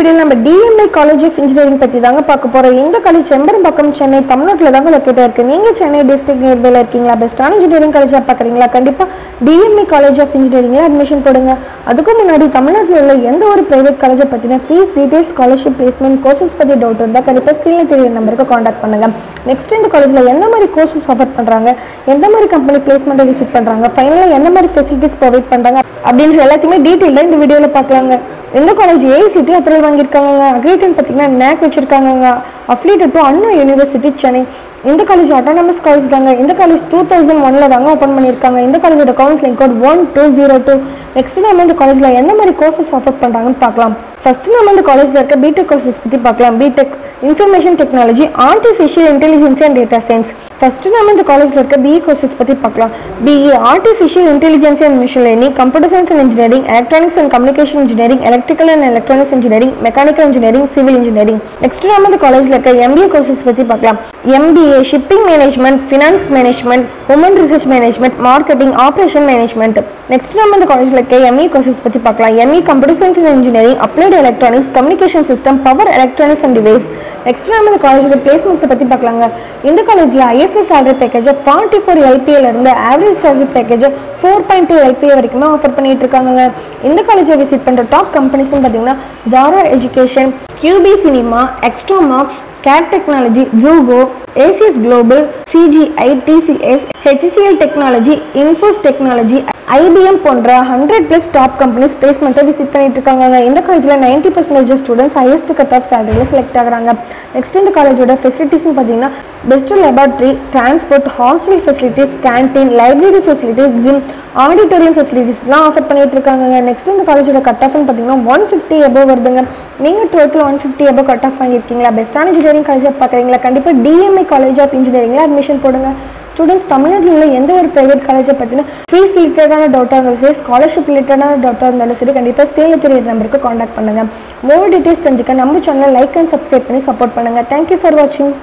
வீடியோல நம்ம DMI college of engineering பத்தி தாங்க பார்க்க போறோம். இந்த காலேஜ் செம்பரம்பாக்கம் சென்னை தமிழ்நாட்டுல தாங்க லொகேட் இருக்கு. நீங்க சென்னை டிஸ்ட்ரிக்ட் நியர்பைல இருக்கீங்களா? பெஸ்டான இன்ஜினியரிங் காலேஜா பார்க்கறீங்களா? கண்டிப்பா DMI காலேஜ் ஆஃப் இன்ஜினியரிங்ல அட்மிஷன் போடுங்க. அதுக்கு முன்னாடி தமிழ்நாட்டுல உள்ள எந்த ஒரு பிரைவேட் காலேஜை பத்தின fees details, scholarship, placement, courses பத்தி டவுட் இருந்தா கண்டிப்பா ஸ்கிரீன்ல தெரிய நம்பருக்கு கான்டாக்ட் பண்ணுங்க. நெக்ஸ்ட் இந்த காலேஜ்ல எந்த மாதிரி கோர்சஸ் ஆஃபர் பண்றாங்க, எந்த மாதிரி கம்பெனி பிளேஸ்மெண்ட் விசிட் பண்றாங்க, ஃபைனலா எந்த மாதிரி ஃபெசிலிட்டிஸ் ப்ரொவைட் பண்றாங்க அப்படின்ற எல்லாத்தையுமே டீடைலா இந்த வீடியோல பார்க்கலாங்க. இந்த காலேஜ் AICTE அப்ரூவல் வாங்கியிருக்காங்க. அக்ரிடென்ட் பார்த்தீங்கன்னா NAC வச்சிருக்காங்க. Affiliated to Anna university Chennai. இந்த காலேஜ் அட்டானமஸ் காலேஜ் தாங்க. இந்த காலேஜ் 2001 தாங்க ஓப்பன் பண்ணியிருக்காங்க. இந்த காலேஜோட கவுன்சிலிங் கோட் 1202. நெக்ஸ்ட் நம்ம இந்த காலேஜ்ல எந்த மாதிரி கோர்சஸ் ஆஃபர் பண்றாங்கன்னு பார்க்கலாம். ஃபர்ஸ்ட் நம்ம இந்த காலேஜ்ல இருக்க பிடெக் கோர்சஸ் பத்தி பார்க்கலாம். BTech information technology, artificial intelligence and data science. First நம்ம இந்த காலேஜ்ல இருக்க BE கோர்சஸ் பத்தி பார்க்கலாம். BE artificial intelligence and machine learning, computer science and engineering, electronics and communication engineering, electrical and electronics engineering, mechanical engineering, civil engineering. Next நம்ம இந்த காலேஜ்ல இருக்க MBA கோர்சஸ் பத்தி பார்க்கலாம். MBA shipping management, finance management, women research management, marketing, operation management. Next நம்ம இந்த காலேஜ்ல இருக்க ME கோர்சஸ் பத்தி பார்க்கலாம். ME computer science and engineering, applied electronics, communication system, power electronics and device. Next நம்ம இந்த காலேஜோட பிளேஸ்மெண்ட்ஸ் பத்தி பார்க்கலாங்க. இந்த காலேஜ்ல ISS salary package 44 LPA இருந்து ஆவரேஜ் salary package 4.2 LPA வரைக்குமே ஆஃபர் பண்ணிட்டு இருக்காங்க. இந்த காலேஜை விசிட் பண்ற டாப் கம்பெனிஸ் பார்த்தீங்கன்னா Zara Education, QB Cinema, Extromax, CAT Technology, Zogo, ACS Global, CGI, TCS, HCL Technology, Infos Technology, IBM போன்ற 100+ டாப் கம்பெனிஸ் பிளேஸ்மெண்ட்டை விசிட் பண்ணிட்டு இருக்காங்க. இந்த காலேஜில் 90% ஸ்டூடெண்ட்ஸ் ஹையஸ்ட் கட் ஆஃப் சேலரியில் செலக்ட் ஆகுறாங்க. நெக்ஸ்ட் இந்த காலேஜோட ஃபெசிலிட்டிஸ்னு பார்த்தீங்கன்னா best laboratory, transport, hostel facilities, canteen, library facilities, gym, auditorium ஃபெசிலிட்டிஸ்லாம் ஆஃபர் பண்ணிட்டு இருக்காங்க. நெக்ஸ்ட் இந்த காலேஜோட கட் ஆஃப்னு பார்த்தீங்கன்னா 150 above வருதுங்க. நீங்கள் 12th 150 above கட் ஆஃப் வாங்கியிருக்கீங்களா? பெஸ்டான இன்ஜினியரிங் காலேஜாக பார்க்குறீங்களா? கண்டிப்பாக DMI காலேஜ் ஆஃப் இன்ஜினியரிங்கில் அட்மிஷன் போடுங்க. ஸ்டூடெண்ட்ஸ் தமிழ்நாட்டில் உள்ள எந்த ஒரு ப்ரைவேட் காலேஜை பற்றின ஃபீஸ் ரிலேட்டடான டவுட்டாக இருந்தாலும் சரி, ஸ்காலர்ஷிப் ரிலேட்டடான டவுட்டாக இருந்தாலும் சரி, கண்டிப்பாக ஸ்க்ரீனில் தெரியுற நம்பருக்கு காண்டாக்ட் பண்ணுங்கள். மோர் டீட்டெயில்ஸ் தெரிஞ்சுக்க நம்ம சேனலை லைக் அண்ட் சப்ஸ்கிரைப் பண்ணி சப்போர்ட் பண்ணுங்கள். தேங்க்யூ ஃபார் வாட்சிங்.